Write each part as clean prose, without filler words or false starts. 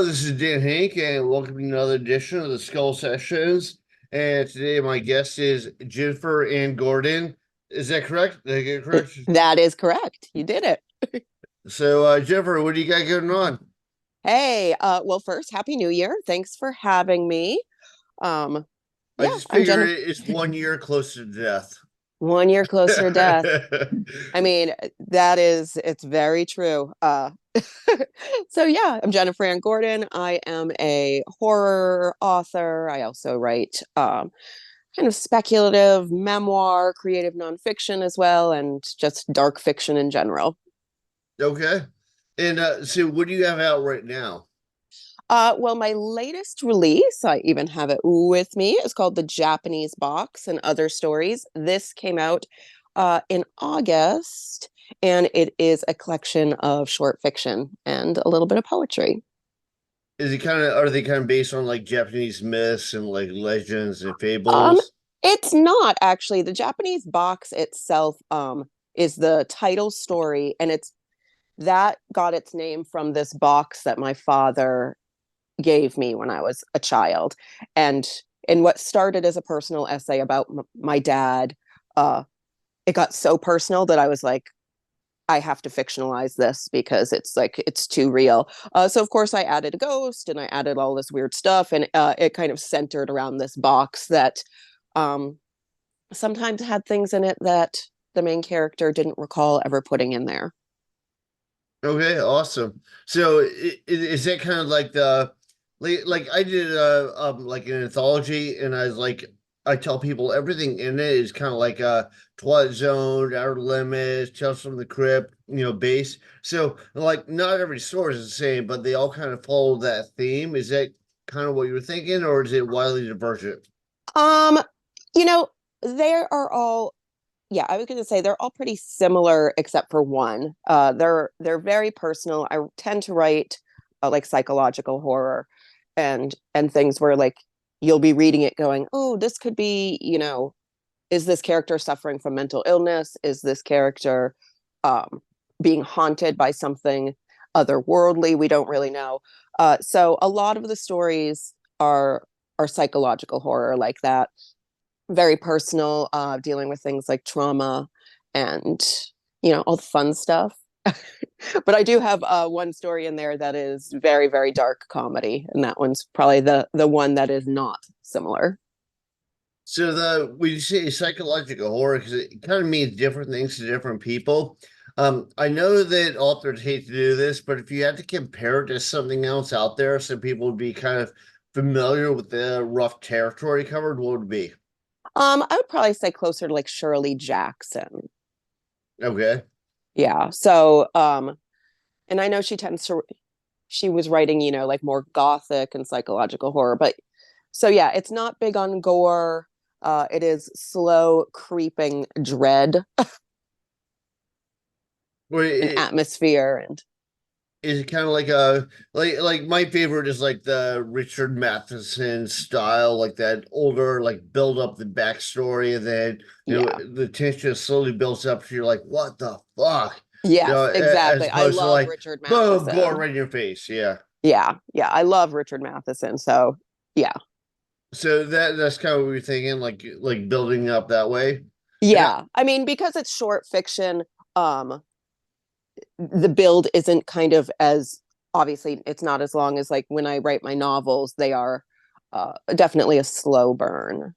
Hello, this is Dan Henk, and welcome to another edition of the Skull Sessions. And today, my guest is Jennifer Ann Gordon. Is that correct? Did I get it correct? That is correct. You did it. So, Jennifer, what do you got going on? Hey, well, first, Happy New Year. Thanks for having me. Um, I yeah, just I'm figure Jennifer. it's 1 year closer to death. 1 year closer to death. I mean, it's very true. So yeah, I'm Jennifer Ann Gordon. I am a horror author. I also write kind of speculative memoir, creative nonfiction as well, and just dark fiction in general. Okay. And so, what do you have out right now? Well, my latest release, I even have it with me, is called The Japanese Box and Other Stories. This came out in August, and it is a collection of short fiction and a little bit of poetry. Are they kind of based on like Japanese myths and like legends and Um, fables? it's not actually. The Japanese Box itself is the title story, and it's that got its name from this box that my father gave me when I was a child. And what started as a personal essay about my dad, uh, it got so personal that I was like, I have to fictionalize this because it's too real. So of course I added a ghost and I added all this weird stuff, and it kind of centered around this box that um, sometimes had things in it that the main character didn't recall ever putting in there. Okay, awesome. So is that kind of like like I did like an anthology, and I was like, I tell people everything in it is kind of like Twilight Zone, Outer Limits, Tales from the Crypt, base. So like not every story is the same, but they all kind of follow that theme. Is that kind of what you were thinking, or is it wildly divergent? Um, you know, they are all yeah, I was going to say they're all pretty similar except for one. They're very personal. I tend to write like psychological horror and things where like you'll be reading it going, "Oh, this could be, is this character suffering from mental illness? Is this character um being haunted by something otherworldly? We don't really know." So a lot of the stories are psychological horror like that, very personal, dealing with things like trauma and all the fun stuff. But I do have one story in there that is very very dark comedy, and that one's probably the one that is not similar. So when you say psychological horror, because it kind of means different things to different people. I know that authors hate to do this, but if you had to compare it to something else out there, so people would be kind of familiar with the rough territory covered, what would it be? I would probably say closer to like Shirley Jackson. Okay. Yeah, so and I know she was writing, like more gothic and psychological horror, but so yeah, it's not big on gore. It is slow creeping dread Well, and atmosphere. And is it kind of like a like my favorite is like the Richard Matheson style, like that older, like build up the backstory, and then yeah, the tension slowly builds up, so you're like, what the fuck? yes, As exactly. I opposed to love like Richard boom, gore Matheson. right in your face. Yeah. Yeah, I love Richard Matheson. So yeah, So that's kind of what we're thinking, like building up that way. And yeah. I mean, because it's short fiction, um, the build isn't kind of as obviously it's not as long as like when I write my novels. They are definitely a slow burn,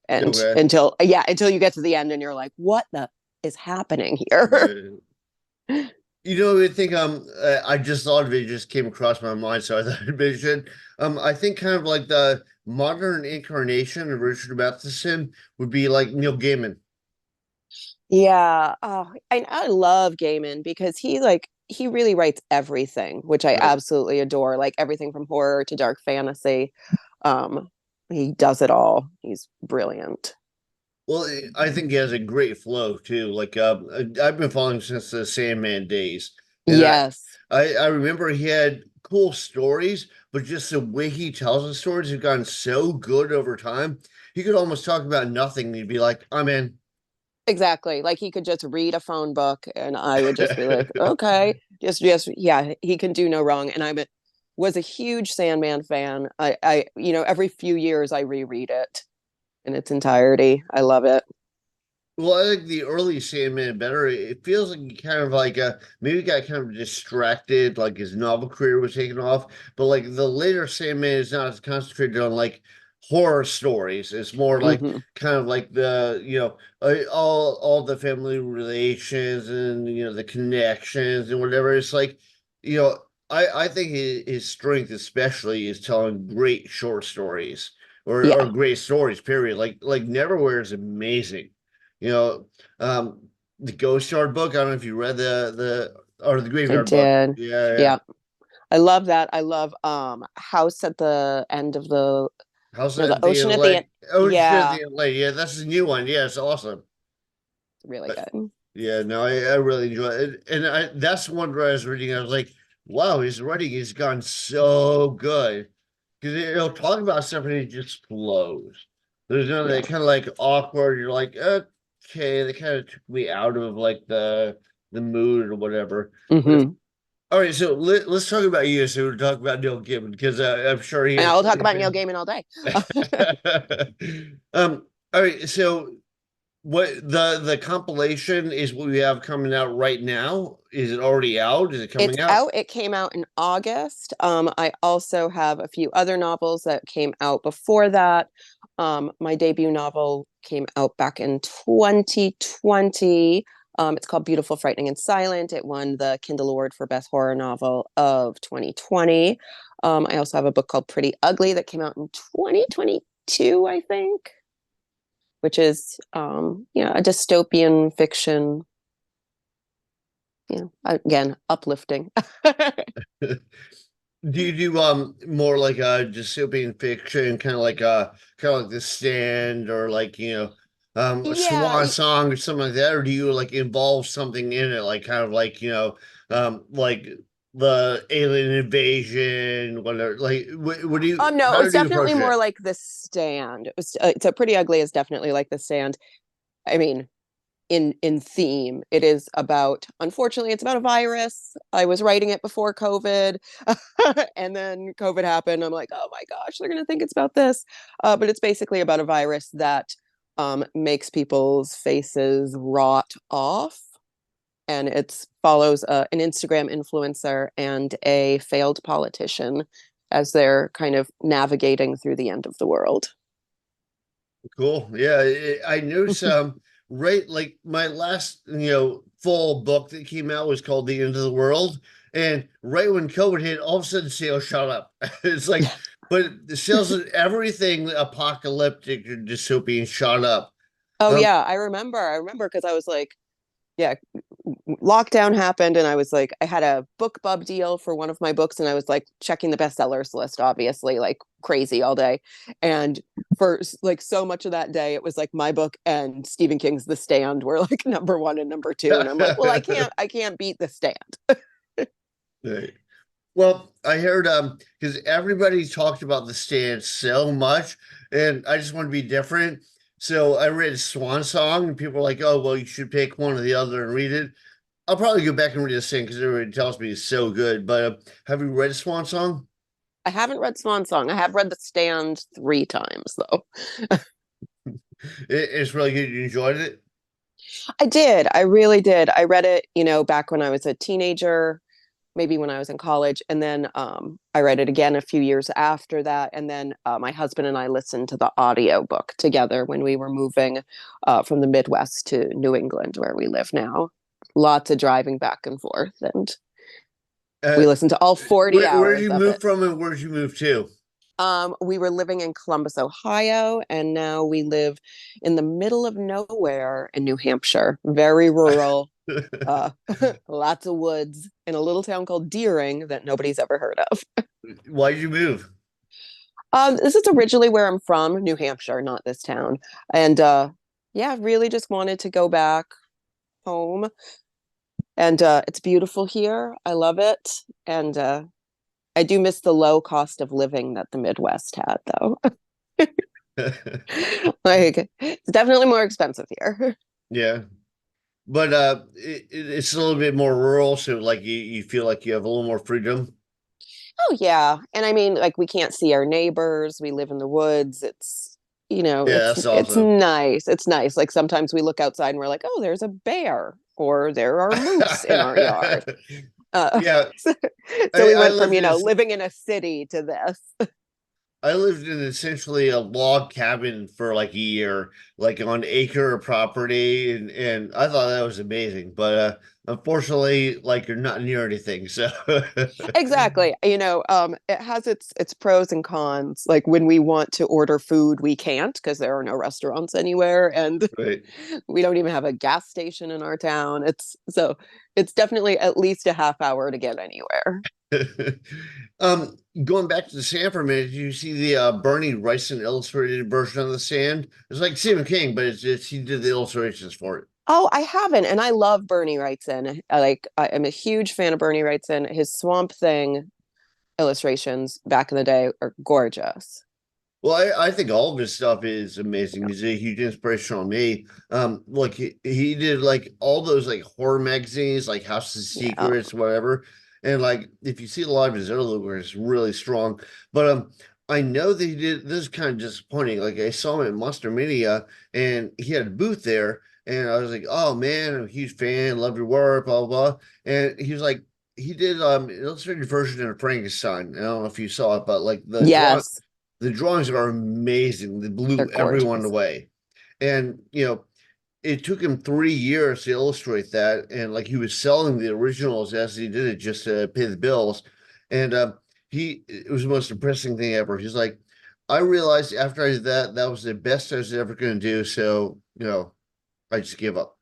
and okay. until you get to the end and you're like, what the is happening here? Uh, I think I just thought of it, it just came across my mind, so I thought I'd mention. I think kind of like the modern incarnation of Richard Matheson would be like Neil Gaiman. Yeah. Oh, I love Gaiman because he really writes everything, which I Right. absolutely adore. Like everything from horror to dark fantasy. Um, he does it all. He's brilliant. Well, I think he has a great flow too. Like I've been following since the Sandman days, and Yes, I remember he had cool stories, but just the way he tells the stories have gotten so good over time. He could almost talk about nothing. And he'd be like, "I'm in." exactly. Like he could just read a phone book and I would just be like, okay, just yeah, he can do no wrong. And was a huge Sandman fan. Every few years I reread it in its entirety. I love it. Well, I think the early Sandman better. It feels like he kind of like maybe got kind of distracted, like his novel career was taking off. But like the later Sandman is not as concentrated on like horror stories. It's more like Hmm. kind of like the all the family relations and the connections and whatever. It's like I think his strength especially is telling great short stories or Yeah, great stories. Period. Like Neverwhere is amazing. You know, the Ghost Yard book. I don't know if you read the I Graveyard book. did. Yeah, yeah. Yeah. I love that. I love House at the end of the How's no, the that the ocean at the end. Lake? Ocean of Yeah, the Lake. Yeah, that's the new one. Yeah, it's awesome. really But, good. yeah, no, I really enjoy it, and that's one where I was reading. I was like, wow, his writing has gone so good because he'll talk about stuff and it just flows. There's none of Yeah. that kind of like awkward. You're like, okay, they kind of took me out of like the mood or whatever. But Hmm. all right, so let's talk about you. So we're talking about Neil Gaiman because I'm sure he And has I'll talk plenty of about Neil fans. Gaiman all day. All right, so what the compilation is what we have coming out right now? Is it already out? Is it It's coming out? out. It came out in August. I also have a few other novels that came out before that. My debut novel came out back in 2020. It's called Beautiful, Frightening, and Silent. It won the Kindle Award for Best Horror Novel of 2020. I also have a book called Pretty Ugly that came out in 2022, I think, which is a dystopian fiction, again, uplifting. Do you do more like dystopian fiction, kind of like The Stand or like a Yeah, swan song or something like that, or do you like involve something in it, like kind of like like the alien invasion, whatever? Like what do you no, how it's do you definitely approach more it? like The Stand. It's a Pretty Ugly is definitely like The Stand. I mean, in theme, it is about. Unfortunately, it's about a virus. I was writing it before COVID, and then COVID happened. I'm like, oh my gosh, they're gonna think it's about this, but it's basically about a virus that makes people's faces rot off, and it follows an Instagram influencer and a failed politician as they're kind of navigating through the end of the world. Cool. Yeah, I knew some. Right, like my last, full book that came out was called The End of the World, and right when COVID hit, all of a sudden sales shot up. It's like, but the sales of everything apocalyptic or dystopian shot up. Oh Um, yeah, I remember. I remember because I was like, yeah, lockdown happened and I was like, I had a book bub deal for one of my books and I was like checking the bestsellers list, obviously, like crazy all day. And for like so much of that day, it was like my book and Stephen King's The Stand were like number one and number two. And I'm like, well, I can't beat The Stand. right. Well, I heard because everybody talked about The Stand so much, and I just want to be different. So I read Swan Song, and people were like, "Oh, well, you should pick one or the other and read it." I'll probably go back and read The Stand because everybody tells me it's so good. But have you read Swan Song? I haven't read Swan Song. I have read The Stand 3 times though. It's really good. You enjoyed it? I did. I really did. I read it, back when I was a teenager, maybe when I was in college. And then I read it again a few years after that. And then my husband and I listened to the audio book together when we were moving from the Midwest to New England, where we live now. Lots of driving back and forth. And Uh, we listened to all 40 where did hours you of move it. from, and where did you move to? We were living in Columbus, Ohio, and now we live in the middle of nowhere in New Hampshire. Very rural, uh, lots of woods in a little town called Deering that nobody's ever heard of. Why did you move? This is originally where I'm from, New Hampshire, not this town. And yeah, really just wanted to go back home. And it's beautiful here. I love it. And I do miss the low cost of living that the Midwest had, though. Like, it's definitely more expensive here. Yeah. But it's a little bit more rural, so like you feel like you have a little more freedom. Oh yeah. And I mean, like we can't see our neighbors. We live in the woods. It's, Yeah, it's that's it's awesome. nice. It's nice. Like sometimes we look outside and we're like, "Oh, there's a bear or there are moose in our yard." Yeah, So, so I, we I went from, lived in living in a city to this. I lived in essentially a log cabin for like a year, like on acre of property, and I thought that was amazing. But unfortunately, like you're not near anything, so Exactly. It has its pros and cons. Like when we want to order food, we can't because there are no restaurants anywhere and right. we don't even have a gas station in our town. It's definitely at least a half hour to get anywhere. Going back to the sand for a minute, did you see the Bernie Wrightson illustrated version of the sand? It's like Stephen King, but it's he did the illustrations for it. Oh, I haven't, and I love Bernie Wrightson. I am a huge fan of Bernie Wrightson. His Swamp Thing illustrations back in the day are gorgeous. Well, I think all of his stuff is amazing. He's a huge inspiration on me. Like he did like all those like horror magazines, like House of Yeah. Secrets, whatever. And like if you see a lot of his early work, it's really strong. But I know that he did this is kind of disappointing. Like I saw him at Monster Mania and he had a booth there, and I was like, oh man, I'm a huge fan, love your work, blah blah blah. And he was like, he did an illustrated version of Frankenstein. I don't know if you saw it, but like Yes, the drawings are amazing. They they're blew everyone gorgeous. away. And, it took him 3 years to illustrate that. And like he was selling the originals as he did it just to pay the bills. And it was the most depressing thing ever. He's like, I realized after I did that, that was the best I was ever going to do. So, I just give up.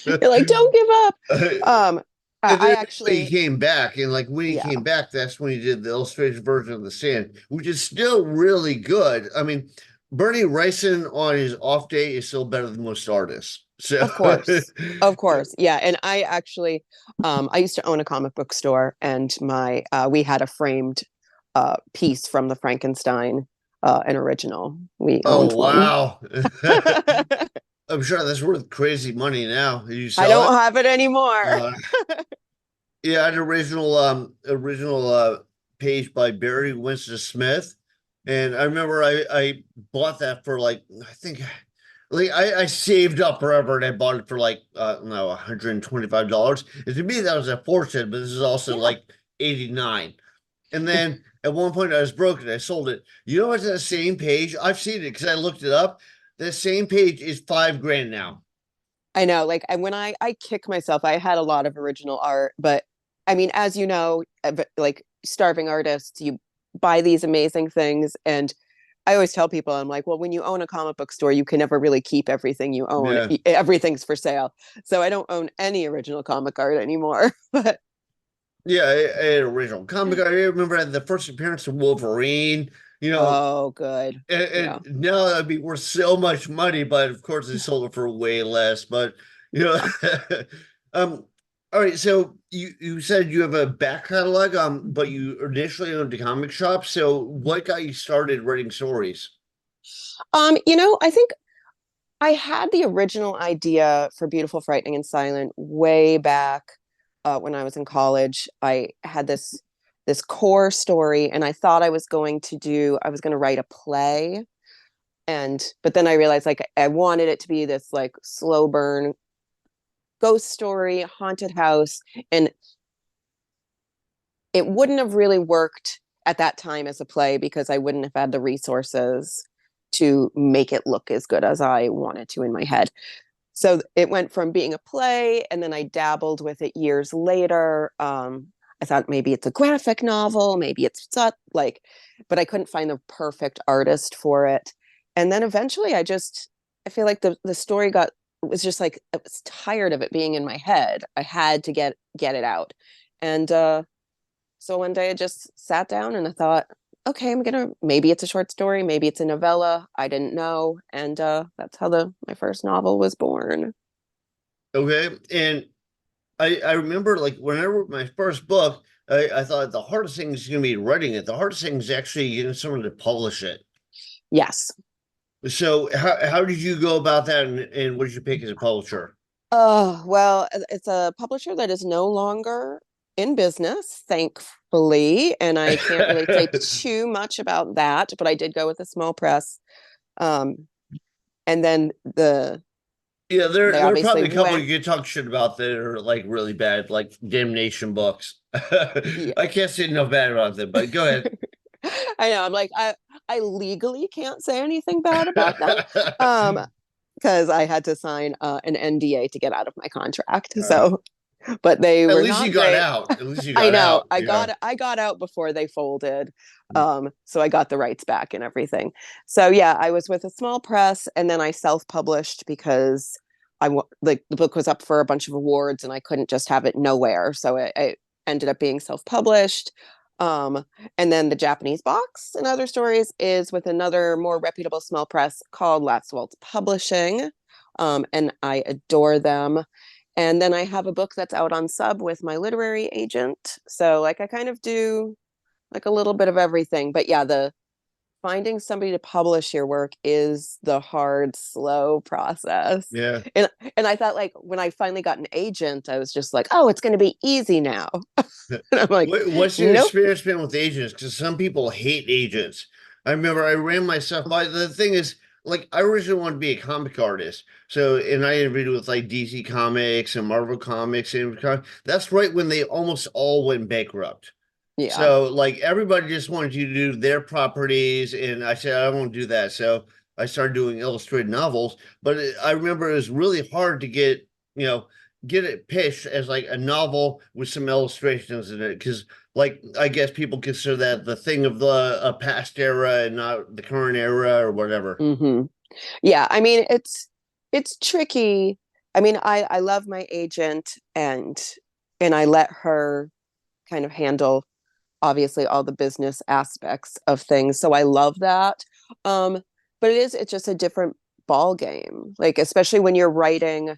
You're like, don't give up. Um, And I then he actually, came back, and like when he yeah, came back, that's when he did the illustrated version of the sand, which is still really good. I mean, Bernie Wrightson on his off day is still better than most artists. So, of course, of course, yeah. And I actually, I used to own a comic book store, and we had a framed piece from the Frankenstein, an original. We owned oh one. wow, I'm sure that's worth crazy money now. Did you I sell don't it? have it anymore. Uh, yeah, an original page by Barry Winston Smith, and I remember I bought that for like I think like I saved up forever and I bought it for like no $125. And to me that was a fortune, but this is also Yeah. like 89. And then at one point I was broke and I sold it. You know what's that same page? I've seen it because I looked it up. That same page is 5 grand now. I know, like when I kick myself, I had a lot of original art, but I mean, as you know, like starving artists, you buy these amazing things, and I always tell people, I'm like, well, when you own a comic book store, you can never really keep everything you own. Yeah. Everything's for sale, so I don't own any original comic art anymore. But Yeah, an original comic. I remember the first appearance of Wolverine, you know, oh, good, and yeah, now that'd be worth so much money, but of course they sold it for way less. But you know, yeah. um, all right. So you said you have a back catalog, but you initially owned a comic shop. So what got you started writing stories? I think I had the original idea for Beautiful, Frightening, and Silent way back when I was in college. I had this core story, and I thought I was going to write a play, and but then I realized like I wanted it to be this like slow burn ghost story, haunted house, and it wouldn't have really worked at that time as a play because I wouldn't have had the resources to make it look as good as I wanted to in my head. So it went from being a play, and then I dabbled with it years later. I thought maybe it's a graphic novel, maybe it's not like, but I couldn't find the perfect artist for it. And then eventually, I feel like the story got it was just like I was tired of it being in my head. I had to get it out, and so one day I just sat down and I thought, okay, maybe it's a short story, maybe it's a novella. I didn't know. And that's how my first novel was born. Okay, and I remember like when I wrote my first book, I thought the hardest thing is going to be writing it. The hardest thing is actually getting someone to publish it. Yes. So how did you go about that, and what did you pick as a publisher? Well, it's a publisher that is no longer in business. Thankfully, and I can't really say too much about that, but I did go with a small press. Um, and then Yeah, they there are obviously probably a couple went, you could talk shit about that are like really bad, like damnation books. yeah. I can't say no bad about them, but go ahead. I know. I'm like, I legally can't say anything bad about them. Um, because I had to sign an NDA to get out of my contract. Uh, So, but they at were least you not got great. out. At least you I got know. out. Yeah. I got out before they folded. So I got the rights back and everything. So yeah, I was with a small press, and then I self-published because like the book was up for a bunch of awards, and I couldn't just have it nowhere. So I ended up being self-published. Um, and then the Japanese box and other stories is with another more reputable small press called Last Waltz Publishing. And I adore them. And then I have a book that's out on sub with my literary agent. So like I kind of do like a little bit of everything. But yeah, the finding somebody to publish your work is the hard, slow process. Yeah. And and I thought like when I finally got an agent, I was just like, oh, it's gonna be easy now. And I'm like, What's your nope. experience been with agents? Because some people hate agents. I remember I ran myself by. The thing is, like, I originally wanted to be a comic artist. So, and I interviewed with like DC Comics and Marvel Comics, and that's right when they almost all went bankrupt. Yeah. So, like, everybody just wanted you to do their properties, and I said I won't do that. So, I started doing illustrated novels. But I remember it was really hard to get, you know, get it pitched as like a novel with some illustrations in it, because like I guess people consider that the thing of the a past era and not the current era or whatever. Mm-hmm. Yeah. I mean, it's tricky. I mean, I love my agent and I let her kind of handle obviously all the business aspects of things. So I love that. Um, but it's just a different ball game. Like especially when you're writing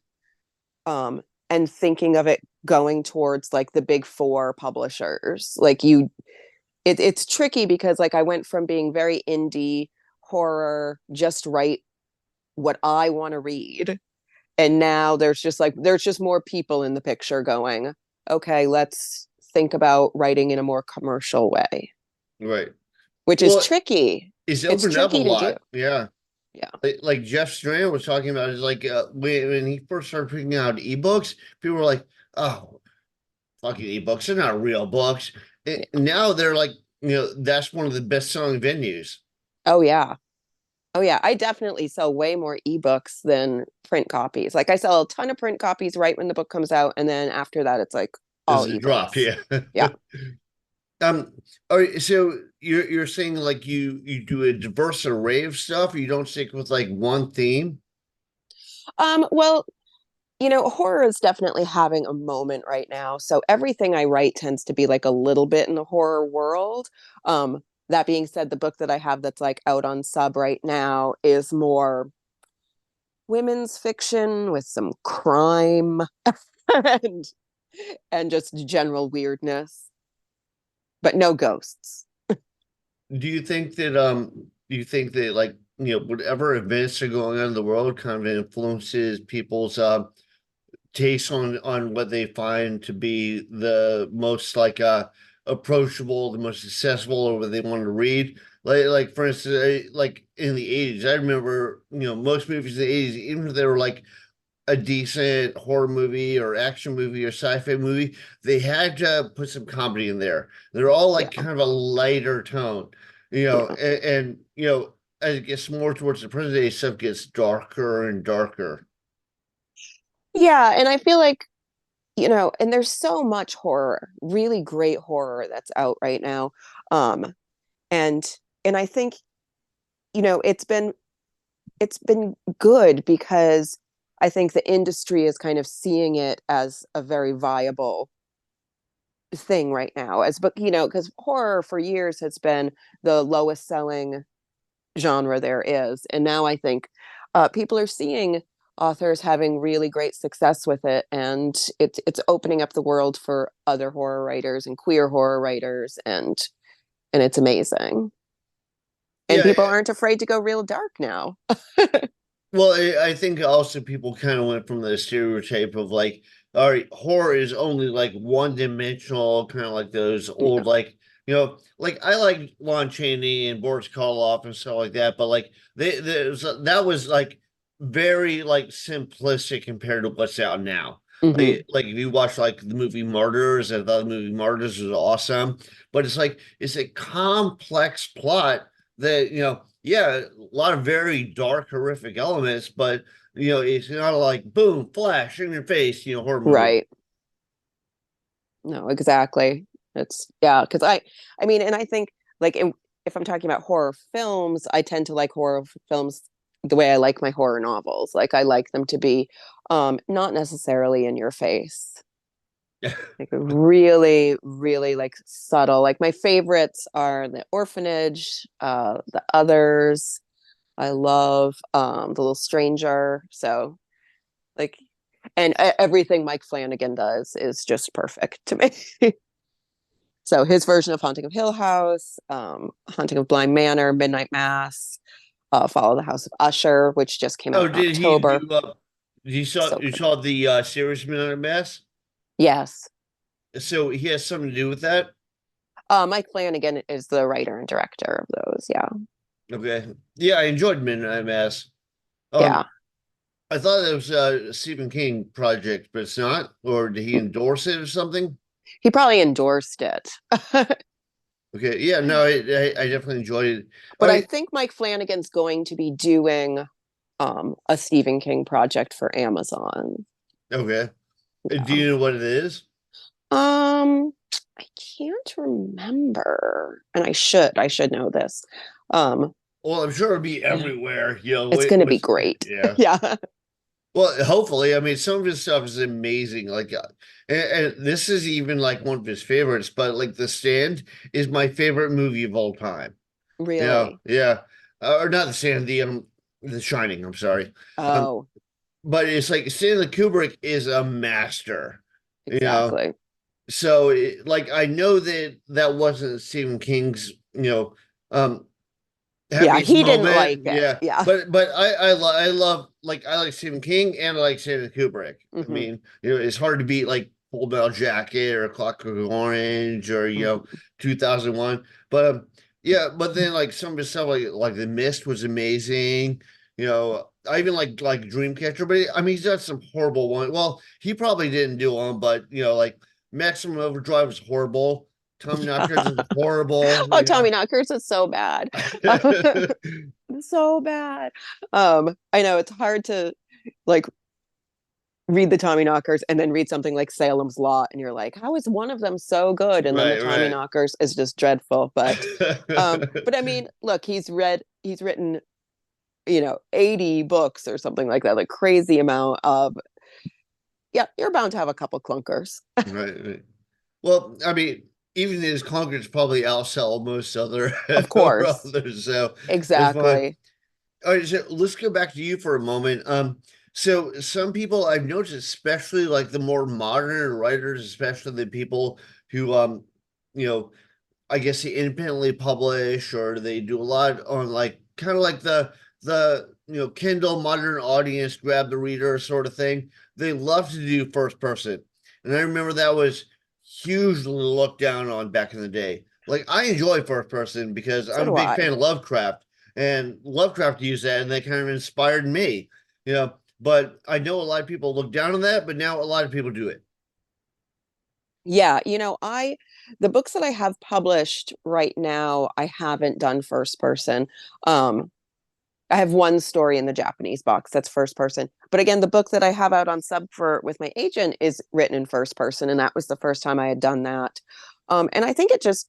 and thinking of it going towards like the big four publishers. Like it's tricky because like I went from being very indie horror, just write what I want to read. And now there's just more people in the picture going, okay, let's think about writing in a more commercial way, Right. which is Well, tricky. it's It's opened up a tricky to do. lot. Yeah. Yeah. Like Jeff Strand was talking about is like when he first started putting out ebooks, people were like, "Oh, fucking ebooks, they're not real books." Yeah. Now they're like, that's one of the best selling venues. Oh yeah. Oh yeah. I definitely sell way more ebooks than print copies. Like I sell a ton of print copies right when the book comes out, and then after that it's like all Is a drop, ebooks. yeah. Yeah. um, all right, so you're saying like you do a diverse array of stuff, or you don't stick with like one theme? Well, horror is definitely having a moment right now. So everything I write tends to be like a little bit in the horror world. That being said, the book that I have that's like out on sub right now is more women's fiction with some crime and and just general weirdness, but no ghosts. Do you think that like whatever events are going on in the world kind of influences people's takes on what they find to be the most like approachable, the most accessible, or what they want to read. Like for instance, like in the 80s, I remember most movies in the 80s, even if they were like a decent horror movie or action movie or sci-fi movie, they had to put some comedy in there. They're all Yeah. like kind of a lighter tone, Yeah. and as it gets more towards the present day, stuff gets darker and darker. Yeah. And I feel like, and there's so much horror, really great horror that's out right now. Um, and and I think, it's been good because I think the industry is kind of seeing it as a very viable thing right now. But because horror for years has been the lowest selling genre there is, and now I think people are seeing authors having really great success with it, and it's opening up the world for other horror writers and queer horror writers, and it's amazing. And Yeah, people aren't afraid to go real dark now. well, I think also people kind of went from the stereotype of like all right, horror is only like one dimensional, kind of like those No. old, like, like I like Lon Chaney and Boris Karloff and stuff like that, but like that was like very like simplistic compared to what's out now. Hmm. Like if you watch like the movie Martyrs, I thought the movie Martyrs was awesome, but it's like it's a complex plot that, yeah, a lot of very dark, horrific elements, but it's not like boom, flash in your face, horror movie. Right. No, exactly. It's yeah, because I mean, and I think like if I'm talking about horror films, I tend to like horror films the way I like my horror novels. Like I like them to be not necessarily in your face. Like really, really like subtle. Like my favorites are The Orphanage, The Others. I love The Little Stranger. So like and everything Mike Flanagan does is just perfect to me. So his version of Haunting of Hill House, Haunting of Bly Manor, Midnight Mass, Follow the House of Usher, which just came out Oh, in did he October. do So you good. saw the series Midnight Mass? Yes. So he has something to do with that? Mike Flanagan is the writer and director of those. Yeah. Okay. Yeah, I enjoyed Midnight Mass. Yeah. Um, I thought it was a Stephen King project, but it's not. Or did he endorse it or something? He probably endorsed it. Okay. Yeah, no, I definitely enjoyed it. All But I right. think Mike Flanagan's going to be doing a Stephen King project for Amazon. Okay. Do Yeah. you know what it is? Um, I can't remember, and I should know this. Um, Well, I'm sure it'll be everywhere, it's going to be with great. yeah. Yeah, Well, hopefully, I mean, some of his stuff is amazing. Like, and this is even like one of his favorites, but like The Stand is my favorite movie of all time. really. Yeah, or not The Stand, The Shining. I'm sorry, um, Oh, but it's like Stanley Kubrick is a master. You know, exactly. so like I know that that wasn't Stephen King's, um, Yeah, happiest he didn't like moment. it. Yeah, Yeah. but I love, like, I like Stephen King and I like Stanley Kubrick. I Hmm. mean, it's hard to beat like Full Metal Jacket or Clockwork Orange or Hmm. 2001. But yeah, but then like some of his stuff like The Mist was amazing. I even like Dreamcatcher, but I mean he's done some horrible one. Well, he probably didn't do one, but like Maximum Overdrive was horrible. Tommy Knockers Yeah. is horrible. Oh, Tommy Knockers is so bad. So bad. I know it's hard to like read the Tommy Knockers and then read something like Salem's Lot, and you're like, how is one of them so good? And then the Right, Tommy right. Knockers is just dreadful. But I mean, look, he's written, 80 books or something like that, like crazy amount of, yeah, you're bound to have a couple clunkers. Right, right. Well, I mean, even his clunkers probably outsell most other Of course. others, so it's fine. Exactly. All right, so let's go back to you for a moment. So some people I've noticed, especially like the more modern writers, especially the people who you know, I guess they independently publish or they do a lot on like kind of like the Kindle modern audience grab the reader sort of thing. They love to do first person. And I remember that was hugely looked down on back in the day. Like I enjoy first person because So I'm a do big I. fan of Lovecraft and Lovecraft used that and that kind of inspired me. But I know a lot of people look down on that, but now a lot of people do it. Yeah, the books that I have published right now, I haven't done first person. Um, I have one story in the Japanese box that's first person. But again, the book that I have out on sub for with my agent is written in first person, and that was the first time I had done that. And I think there's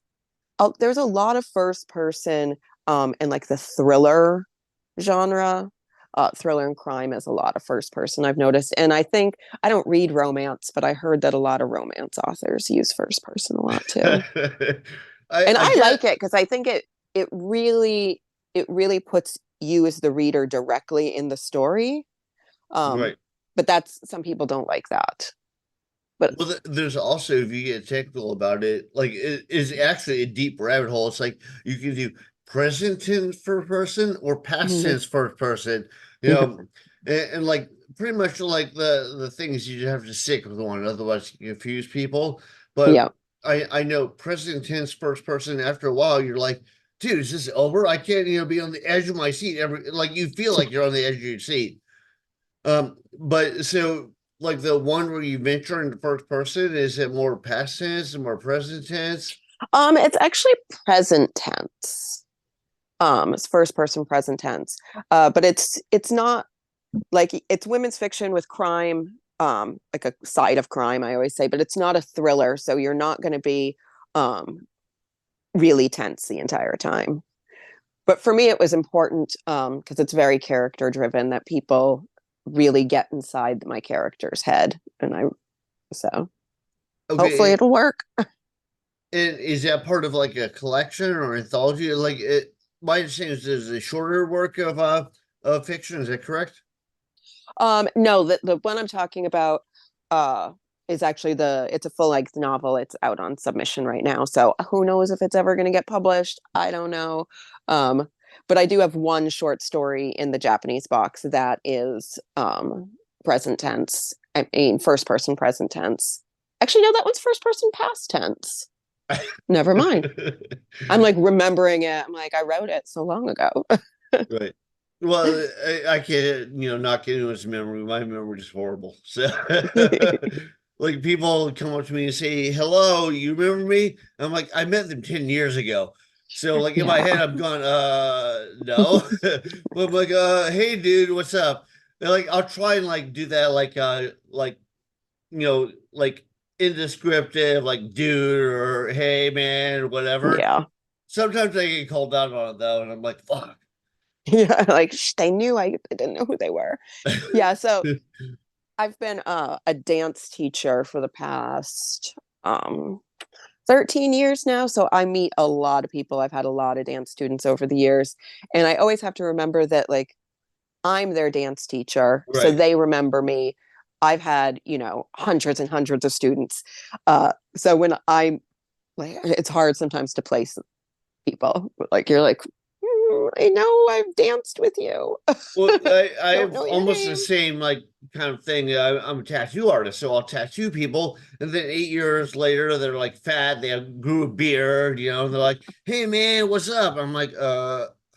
a lot of first person in like the thriller genre. Thriller and crime is a lot of first person, I've noticed. And I think I don't read romance, but I heard that a lot of romance authors use first person a lot too. And I I get like it because I think it really it really puts you as the reader directly in the story. Um, right. but that's some people don't like that. But Well, there's also, if you get technical about it, like it is actually a deep rabbit hole. It's like you can do present tense first person or past mhm, tense first person, yeah. and like pretty much like the things you just have to stick with one, otherwise you confuse people. But Yeah. I know present tense first person. After a while, you're like, dude, is this over? I can't be on the edge of my seat. Every like you feel like you're on the edge of your seat. But so like the one where you venture into first person, is it more past tense and more present tense? It's actually present tense. It's first person present tense. But it's not like it's women's fiction with crime, like a side of crime, I always say, but it's not a thriller, so you're not going to be really tense the entire time. But for me, it was important because it's very character driven that people really get inside my character's head, and I so hopefully Okay, it'll work. and is that part of like a collection or anthology? Like it, my understanding is there's a shorter work of fiction. Is that correct? No, the one I'm talking about uh is actually it's a full length novel. It's out on submission right now. So who knows if it's ever going to get published? I don't know. Um, but I do have one short story in the Japanese box that is present tense. I mean, first person present tense. Actually, no, that one's first person past tense. Never mind. I'm like remembering it. I'm like, I wrote it so long ago. Right. Well, I can't, not get into his memory. My memory is horrible. So, like, people come up to me and say, "Hello, you remember me?" I'm like, "I met them 10 years ago." So, like in my Yeah. head, I'm going, no." But I'm like, "Hey, dude, what's up?" And like, I'll try and like do that, like like indescriptive, like dude or hey man or whatever. Yeah. Sometimes I get called out on it though, and I'm like, "Fuck." Yeah. Like they knew I didn't know who they were. Yeah. So I've been a dance teacher for the past 13 years now. So I meet a lot of people. I've had a lot of dance students over the years. And I always have to remember that, like, I'm their dance teacher. So Right. they remember me. I've had, hundreds and hundreds of students. So when I'm like, it's hard sometimes to place people. Like, you're like, I know I've danced with you. Well, I Don't have know your almost the name. same like kind of thing. I'm a tattoo artist, so I'll tattoo people, and then 8 years later, they're like fat. They have grew a beard, and they're like, "Hey, man, what's up?" I'm like,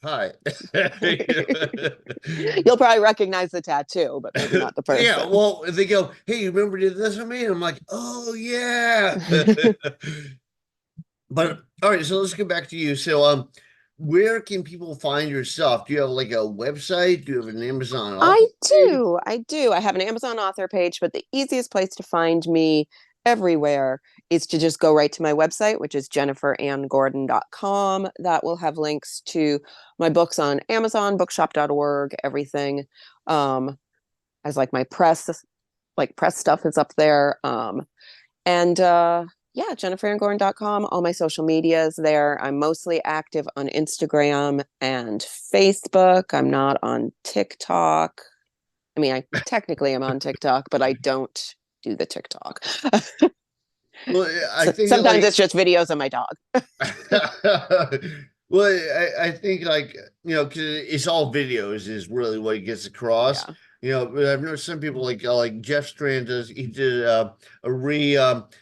hi." You'll probably recognize the tattoo, but maybe not the Yeah. person. Well, they go, "Hey, you remember did this with me?" And I'm like, "Oh yeah." But all right, so let's get back to you. So, where can people find your stuff? Do you have like a website? Do you have an Amazon author I page? do. I do. I have an Amazon author page, but the easiest place to find me everywhere is to just go right to my website, which is jenniferannegordon.com. That will have links to my books on Amazon, bookshop.org, everything. As like my press stuff is up there. And yeah, jenniferandgordon.com. All my social media is there. I'm mostly active on Instagram and Facebook. I'm not on TikTok. I mean, I technically am on TikTok, but I don't do the TikTok. Well, I So think sometimes like, it's just videos of my dog. well, I think like, because it's all videos is really what he gets across. Yeah. But I've noticed some people like Jeff Strand he did a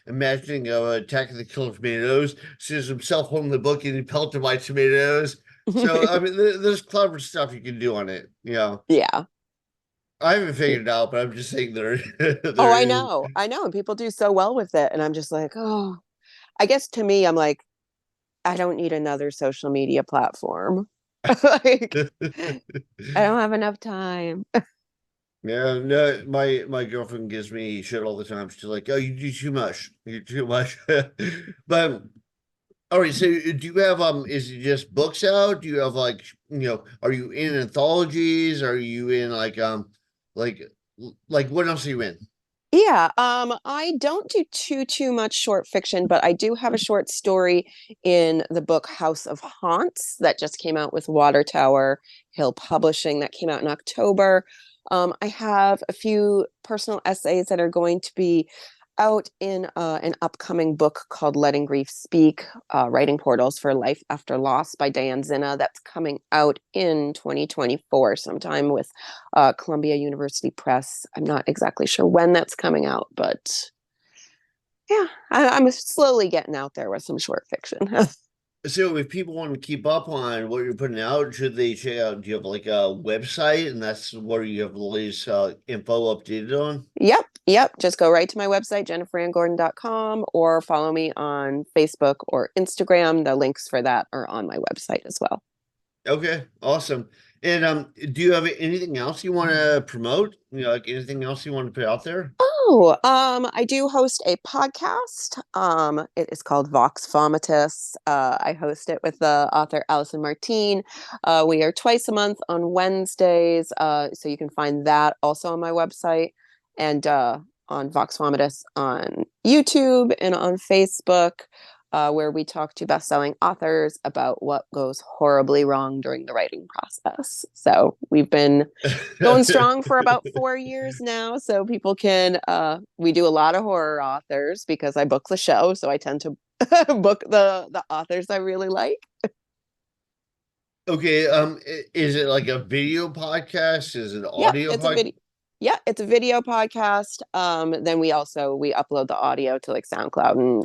imagining of Attack of the Killer Tomatoes. Sees himself holding the book and he pelted by tomatoes. So I mean, there's clever stuff you can do on it. Yeah. I haven't figured it out, but I'm just saying there Oh, there I is. know. I know. And people do so well with it. And I'm just like, oh, I guess to me, I'm like, I don't need another social media platform. Like, I don't have enough time. Yeah, no, my girlfriend gives me shit all the time. She's like, "Oh, you do too much. You do too much." But all right, so do you have is it just books out? Do you have like, are you in anthologies? Are you in like like what else are you in? Yeah, I don't do too much short fiction, but I do have a short story in the book House of Haunts that just came out with Water Tower Hill Publishing that came out in October. I have a few personal essays that are going to be out in an upcoming book called Letting Grief Speak, Writing Portals for Life After Loss by Diane Zinna. That's coming out in 2024 sometime with Columbia University Press. I'm not exactly sure when that's coming out, but yeah, I'm slowly getting out there with some short fiction. So if people want to keep up on what you're putting out, should they check out? Do you have like a website, and that's where you have the latest info updated on? Yep. Just go right to my website, jenniferanngordon.com, or follow me on Facebook or Instagram. The links for that are on my website as well. Okay, awesome. And do you have anything else you want to promote? Like anything else you want to put out there? Oh, I do host a podcast. It is called Vox Vomitus. I host it with the author Allison Martine. We are twice a month on Wednesdays. So you can find that also on my website and on Vox Vomitus on YouTube and on Facebook, where we talk to best-selling authors about what goes horribly wrong during the writing process. So we've been going strong for about 4 years now, so people can we do a lot of horror authors because I book the show, so I tend to book the authors I really like. Okay, is it like a video podcast? Is it an Yep, audio it's a podcast? video. Yeah, it's a video podcast. Then we upload the audio to like SoundCloud and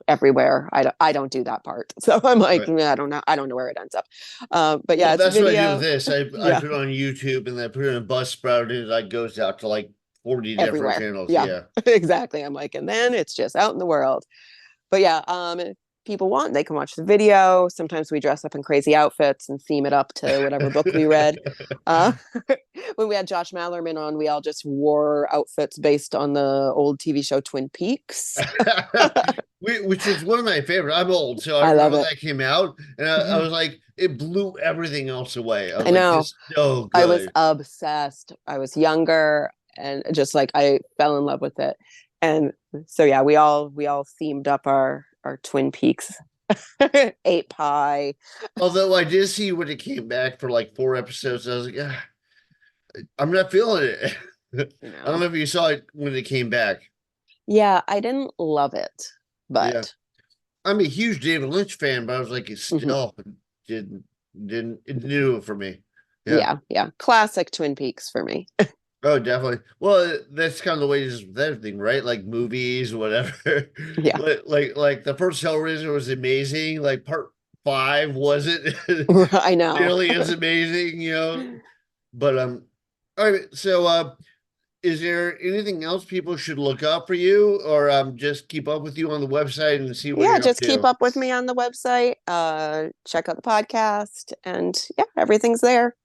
everywhere. I don't do that part, so I'm like, I don't know where it ends up. But yeah, Well, it's that's what I do with video. this. I Yeah, put it on YouTube and then I put it in a Buzzsprout and it like goes out to like 40 different everywhere. channels. Yeah, Yeah. exactly. I'm like, and then it's just out in the world. But yeah, if people want, they can watch the video. Sometimes we dress up in crazy outfits and theme it up to whatever book we read. Uh, when we had Josh Mallerman on, we all just wore outfits based on the old TV show Twin Peaks. Which is one of my favorite. I'm old, so I I love remember it. that came out, and I was like, it blew everything else away. I was I like, know. this is so I was good. obsessed. I was younger and just like I fell in love with it. And so yeah, we all themed up our Twin Peaks. Ate pie. Although I did see when it came back for like 4 episodes, I was like, ah, I'm not feeling it. You I don't know. know if you saw it when it came back. Yeah, I didn't love it, Yeah. but I'm a huge David Lynch fan, but I was like, it mhm. still didn't it didn't do it for me. Yeah. Yeah. Classic Twin Peaks for me. Oh, definitely. Well, that's kind of the way it is with everything, right? Like movies, whatever. Yeah. Like the first Hellraiser was amazing. Like part five wasn't I know. nearly as amazing, But all right. So is there anything else people should look up for you, or just keep up with you on the website and see what Yeah, you're up just keep to? up with me on the website. Check out the podcast and yeah, everything's there.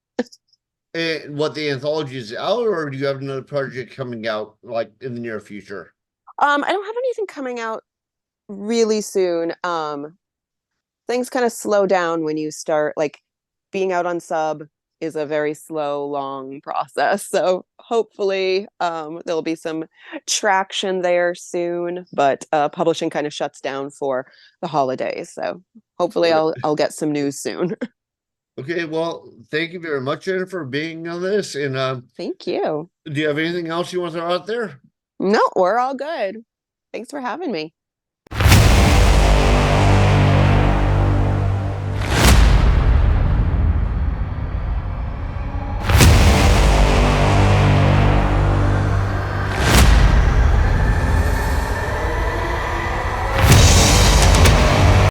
And what the anthology is out, or do you have another project coming out like in the near future? I don't have anything coming out really soon. Things kind of slow down when you start like being out on sub is a very slow, long process. So hopefully there'll be some traction there soon, but publishing kind of shuts down for the holidays. So hopefully I'll get some news soon. Okay, well, thank you very much, Jennifer, for being on this. And Thank you. do you have anything else you want to throw out there? No, we're all good. Thanks for having me.